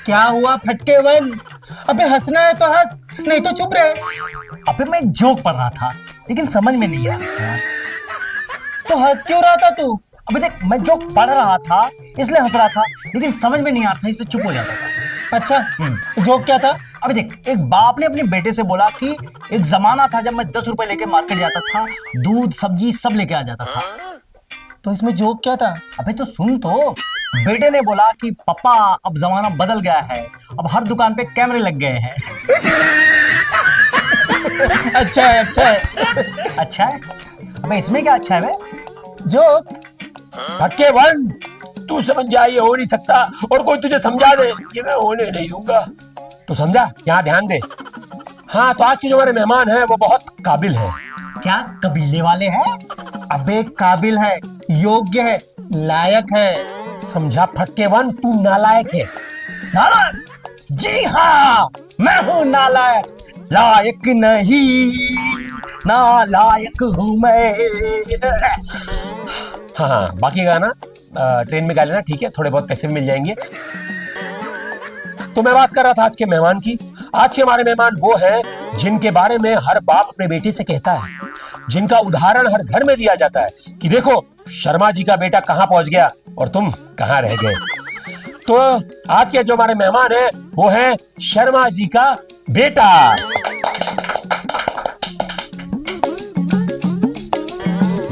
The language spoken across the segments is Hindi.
क्या हुआ फटके वन? अबे हंसना है तो हंस, नहीं तो चुप रहे। अबे मैं एक जोक पढ़ रहा था लेकिन समझ में नहीं आ रहा था। तो हंस क्यों रहा था तू? अबे देख, मैं जोक पढ़ रहा था इसलिए हंस रहा था, लेकिन समझ में नहीं आ रहा था इसलिए चुप हो जाता था। अच्छा, जोक क्या था? अबे देख, एक बाप ने अपने बेटे से बोला कि एक जमाना था जब मैं 10 रुपए लेके मार्केट जाता था, दूध सब्जी सब लेके आ जाता था। तो इसमें जोक क्या था? अबे तो सुन तो। बेटे ने बोला कि पापा अब जमाना बदल गया है, अब हर दुकान पे कैमरे लग गए हैं। अच्छा है, अच्छा है। अच्छा है? अबे इसमें क्या अच्छा है बे? जोक। फटके वन, तू समझ जा, ये हो नहीं सकता, और कोई तुझे समझा दे, ये मैं होने नहीं दूंगा। तू समझा? यहाँ ध्यान दे। हाँ, तो आज के जो हमारे मेहमान हैं वो बहुत काबिल हैं। क्या कबीले वाले हैं? अबे काबिल है, योग्य है, लायक है। समझा फटके वन, तू नालायक है। नालायक? जी हाँ, मैं हूँ नालायक। लायक नहीं, नालायक हूँ मैं। हाँ, बाकी गाना ट्रेन में गा लेना, ठीक है? थोड़े बहुत पैसे भी मिल जाएंगे। तो मैं बात कर रहा था आज के मेहमान की। आज के हमारे मेहमान वो हैं जिनके बारे में हर बाप अपने बेटे से कहता है, जिनका उदाहरण हर घर में दिया जाता है कि देखो शर्मा जी का बेटा कहां पहुंच गया और तुम कहां रह गए। तो आज के जो हमारे मेहमान हैं वो हैं शर्मा जी का बेटा।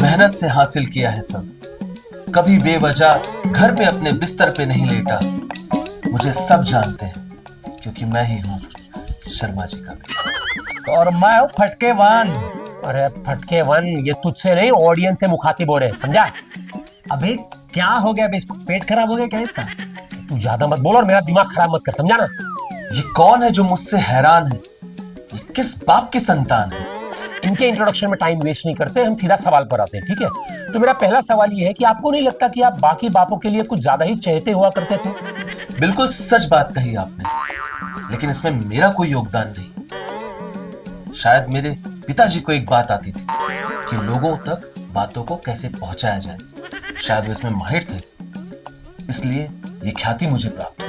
मेहनत से हासिल किया है सब, कभी बेवजह घर पे अपने बिस्तर पे नहीं लेटा। मुझे सब जानते हैं क्योंकि मैं ही हूँ शर्मा जी का बेटा। और मैं हूँ फटके वन। अरे फटके वन, ये तुझसे नहीं ऑडियंस से मुखातिब हो रहे, समझा? अबे क्या हो गया? इसको पेट खराब हो गया क्या इसका? तू ज्यादा मत बोल और मेरा दिमाग खराब मत कर, समझा ना? ये कौन है जो मुझसे हैरान है? ये किस बाप की संतान है? इनके इंट्रोडक्शन में टाइम वेस्ट नहीं करते, हम सीधा सवाल पर आते हैं, ठीक है? तो मेरा पहला सवाल ये है कि आपको नहीं लगता कि आप बाकी बापों के लिए कुछ ज्यादा ही चहेते हुआ करते थे? बिल्कुल सच बात कही आपने, लेकिन इसमें मेरा कोई योगदान नहीं। शायद मेरे पिताजी को एक बात आती थी कि लोगों तक बातों को कैसे पहुंचाया जाए। शायद वो इसमें माहिर थे, इसलिए ये ख्याति मुझे प्राप्त हुई।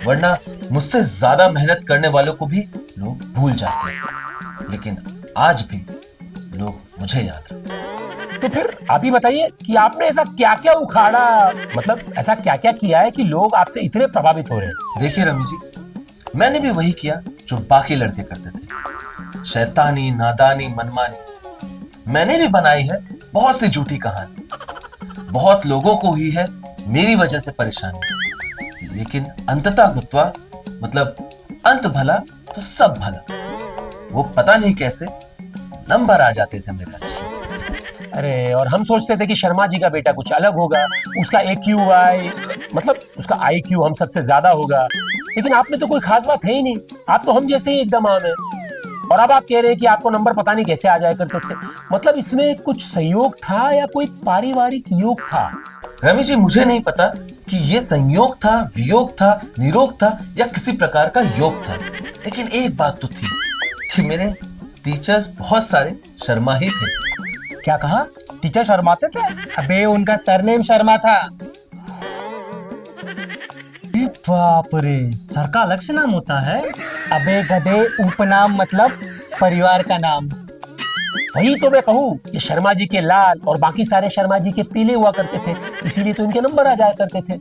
वरना मुझसे ज्यादा मेहनत करने वालों को भी लोग भूल जाते हैं, लेकिन आज भी लोग मुझे याद रखते। तो फिर आप ही बताइए कि आपने ऐसा क्या क्या उखाड़ा, मतलब ऐसा क्या क्या किया है कि लोग आपसे इतने प्रभावित हो रहे हैं? देखिए रवि जी, मैंने भी वही किया जो बाकी लड़के करते थे, शैतानी, नादानी, मनमानी। मैंने भी बनाई है बहुत सी झूठी कहानी। बहुत लोगों को हुई है मेरी वजह से परेशानी, लेकिन अंततः गुत्वा, मतलब अंत भला तो सब भला। वो पता नहीं कैसे नंबर आ जाते थे मेरे अच्छे। अरे, और हम सोचते थे कि शर्मा जी का बेटा कुछ अलग होगा, उसका AQI, मतलब उसका IQ हम सबसे ज्यादा होगा, लेकिन आप में तो कोई खास बात है ही नहीं। आप तो हम जैसे ही एकदम आम है। और अब आप कह रहे हैं कि आपको नंबर पता नहीं कैसे आ जाया करते थे। मतलब इसमें कुछ संयोग था या कोई पारिवारिक योग था? रवि जी, मुझे नहीं पता कि ये संयोग था, वियोग था, निरोग था या किसी प्रकार का योग था, लेकिन एक बात तो थी कि मेरे टीचर्स बहुत सारे शर्मा ही थे। क्या कहा? टीचर शर्माते थे? अबे उनका सरनेम शर्मा था। बाप रे, सर का अलग से नाम होता है? अबे गधे, उपनाम मतलब परिवार का नाम। वही तो मैं कहूँ, ये शर्मा जी के लाल और बाकी सारे शर्मा जी के पीले हुआ करते थे, इसीलिए तो इनके नंबर आ जाया करते थे।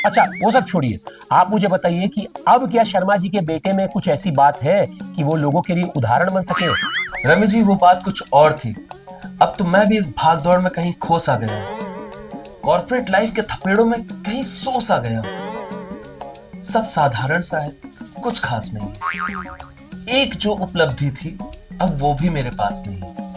अच्छा, वो सब छोड़िए, आप मुझे बताइए कि अब क्या शर्मा जी के बेटे में कुछ ऐसी बात है कि वो लोगों के लिए उदाहरण बन सके? रवि जी, वो बात कुछ और थी। अब तो मैं भी इस भाग दौड़ में कहीं खो सा गया हूं। कॉर्पोरेट लाइफ के थपेड़ों में कहीं सो सा गया हूं। सब साधारण सा है, कुछ खास नहीं। एक जो उपलब्धि थी अब वो भी मेरे पास नहीं है।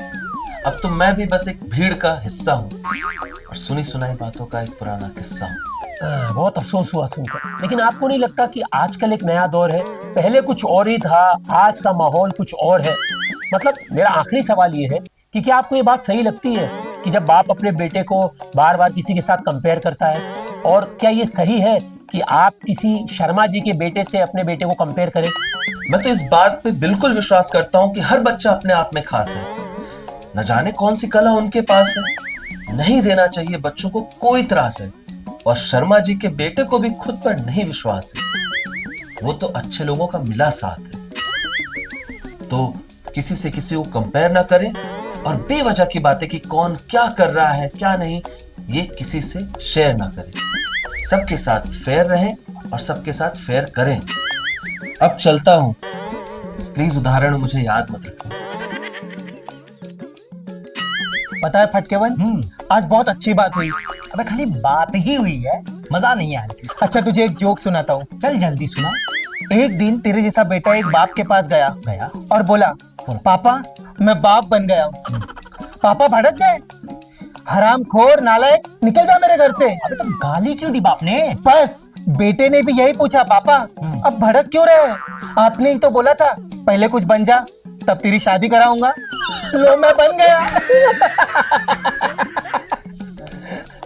अब तो मैं भी बस एक भीड़ का हिस्सा हूँ और सुनी सुनाई बातों का एक पुराना किस्सा हूँ। बहुत अफसोस हुआ सुनकर, लेकिन आपको नहीं लगता कि आजकल एक नया दौर है? पहले कुछ और ही था, आज का माहौल कुछ और है। मतलब मेरा आखिरी सवाल ये है कि क्या आपको ये बात सही लगती है कि जब बाप अपने बेटे को बार बार किसी के साथ कंपेयर करता है? और क्या ये सही है कि आप किसी शर्मा जी के बेटे से अपने बेटे को कंपेयर करें? मैं तो इस बात पे बिल्कुल विश्वास करता हूँ कि हर बच्चा अपने आप में खास है। न जाने कौन सी कला उनके पास है। नहीं देना चाहिए बच्चों को कोई त्रास है। और शर्मा जी के बेटे को भी खुद पर नहीं विश्वास है। वो तो अच्छे लोगों का मिला साथ है। तो किसी से किसी को कंपेयर ना करें और बेवजह की बातें कि कौन क्या कर रहा है क्या नहीं, ये किसी से शेयर ना करें। सबके साथ फेयर रहें और सबके साथ फेयर करें। अब चलता हूं, प्लीज उदाहरण मुझे याद मत रखो। पता है फटकेवन, आज बहुत अच्छी बात हुई। अबे खाली बात ही हुई है, मजा नहीं आया। अच्छा तुझे एक जोक सुनाता हूँ। चल जल्दी सुना। एक दिन तेरे जैसा बेटा एक बाप के पास गया और बोला, पापा मैं बाप बन गया हूँ। पापा भड़क गए, हरामखोर नालायक, निकल जा मेरे घर से। अबे तो गाली क्यों दी बाप ने? बस बेटे ने भी यही पूछा, पापा अब भड़क क्यों रहे? आपने ही तो बोला था पहले कुछ बन जा तब तेरी शादी कराऊंगा। लो मैं बन गया।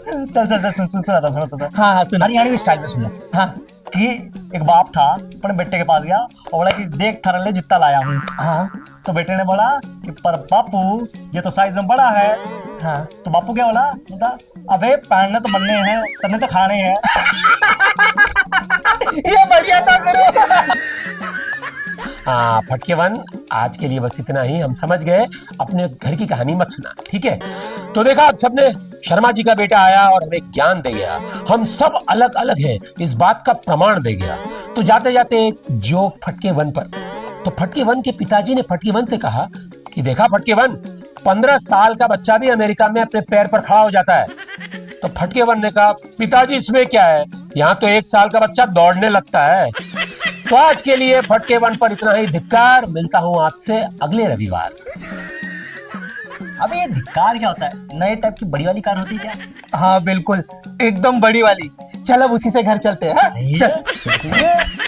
चल चल चल सुना। हाँ सुना। हरियाणवी स्टाइल में सुना। हाँ कि एक बाप था अपने बेटे के पास गया और बोला कि देख थारे लिए जितना लाया हूँ। हाँ तो बेटे ने बोला कि पर बापू ये तो साइज में बड़ा है। हाँ तो बापू क्या बोला, अबे पहनने तो बनने हैं, तने तो खाने हैं। ये बढ़िया था गुरु। हाँ फटकेवन, आज के लिए बस इतना ही। हम समझ गए, अपने घर की कहानी मत सुना, ठीक है? तो देखा आप सबने, शर्मा जी का बेटा आया और हमें ज्ञान दे गया। हम सब अलग अलग हैं, इस बात का प्रमाण दे गया। तो जाते जाते एक जोक फटकेवन पर। तो फटकेवन के पिताजी ने फटकेवन से कहा कि देखा फटकेवन, 15 साल का बच्चा भी अमेरिका में अपने पैर पर खड़ा हो जाता है। तो फटकेवन ने कहा, पिताजी इसमें क्या है, यहाँ तो 1 साल का बच्चा दौड़ने लगता है। तो आज के लिए फटकेवन पर इतना ही। धिक्कार। मिलता हूँ आपसे अगले रविवार। अबे ये धिक्कार क्या होता है? नए टाइप की बड़ी वाली कार होती है क्या? हाँ बिल्कुल, एकदम बड़ी वाली। चल अब उसी से घर चलते हैं। हाँ? चल। चल